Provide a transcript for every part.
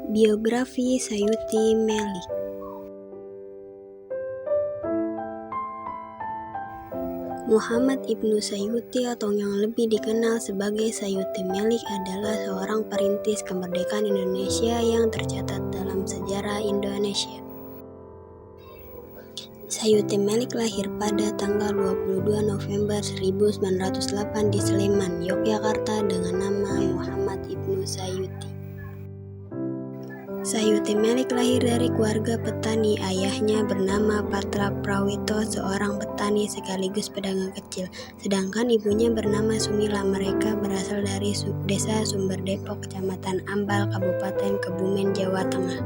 Biografi Sayuti Melik. Muhammad Ibnu Sayuti atau yang lebih dikenal sebagai Sayuti Melik adalah seorang perintis kemerdekaan Indonesia yang tercatat dalam sejarah Indonesia. Sayuti Melik lahir pada tanggal 22 November 1908 di Sleman, Yogyakarta dengan nama Muhammad Ibnu Sayuti. Sayuti Melik lahir dari keluarga petani. Ayahnya bernama Patra Prawito, seorang petani sekaligus pedagang kecil, sedangkan ibunya bernama Sumila. Mereka berasal dari desa Sumber Depok, Kecamatan Ambal, Kabupaten Kebumen, Jawa Tengah.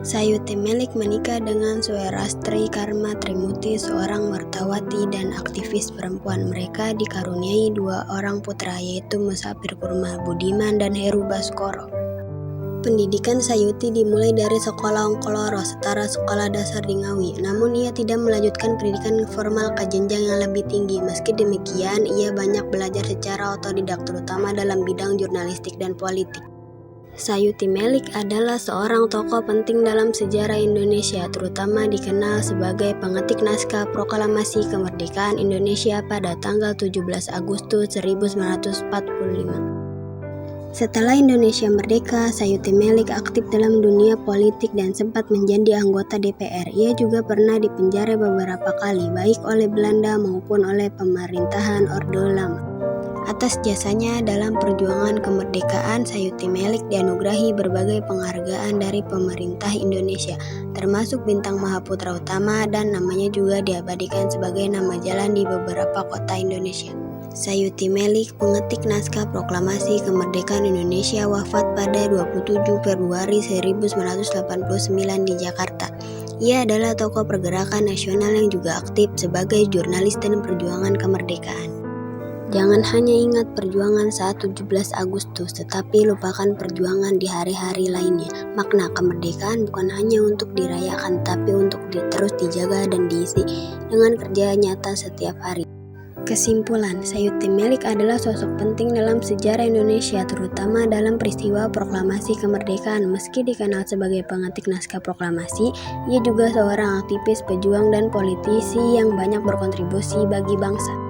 Sayuti Melik menikah dengan Suerastri Karma Trimuti, seorang wartawati dan aktivis perempuan. Mereka dikaruniai dua orang putra, yaitu Musafir Kurma Budiman dan Heru Baskoro. Pendidikan Sayuti dimulai dari sekolah Ongkoloro, setara sekolah dasar di Ngawi. Namun ia tidak melanjutkan pendidikan formal ke jenjang yang lebih tinggi. Meski demikian, ia banyak belajar secara otodidak, terutama dalam bidang jurnalistik dan politik. Sayuti Melik adalah seorang tokoh penting dalam sejarah Indonesia, terutama dikenal sebagai pengetik naskah proklamasi kemerdekaan Indonesia pada tanggal 17 Agustus 1945. Setelah Indonesia merdeka, Sayuti Melik aktif dalam dunia politik dan sempat menjadi anggota DPR. Ia juga pernah dipenjara beberapa kali, baik oleh Belanda maupun oleh pemerintahan Orde Lama. Atas jasanya dalam perjuangan kemerdekaan, Sayuti Melik dianugerahi berbagai penghargaan dari pemerintah Indonesia, termasuk Bintang Mahaputra Utama, dan namanya juga diabadikan sebagai nama jalan di beberapa kota Indonesia. Sayuti Melik, pengetik naskah proklamasi kemerdekaan Indonesia, wafat pada 27 Februari 1989 di Jakarta. Ia adalah tokoh pergerakan nasional yang juga aktif sebagai jurnalis dan perjuangan kemerdekaan. Jangan hanya ingat perjuangan saat 17 Agustus, tetapi lupakan perjuangan di hari-hari lainnya. Makna kemerdekaan bukan hanya untuk dirayakan, tapi untuk terus dijaga dan diisi dengan kerja nyata setiap hari. Kesimpulan, Sayuti Melik adalah sosok penting dalam sejarah Indonesia, terutama dalam peristiwa proklamasi kemerdekaan. Meski dikenal sebagai pengetik naskah proklamasi, ia juga seorang aktivis, pejuang, dan politisi yang banyak berkontribusi bagi bangsa.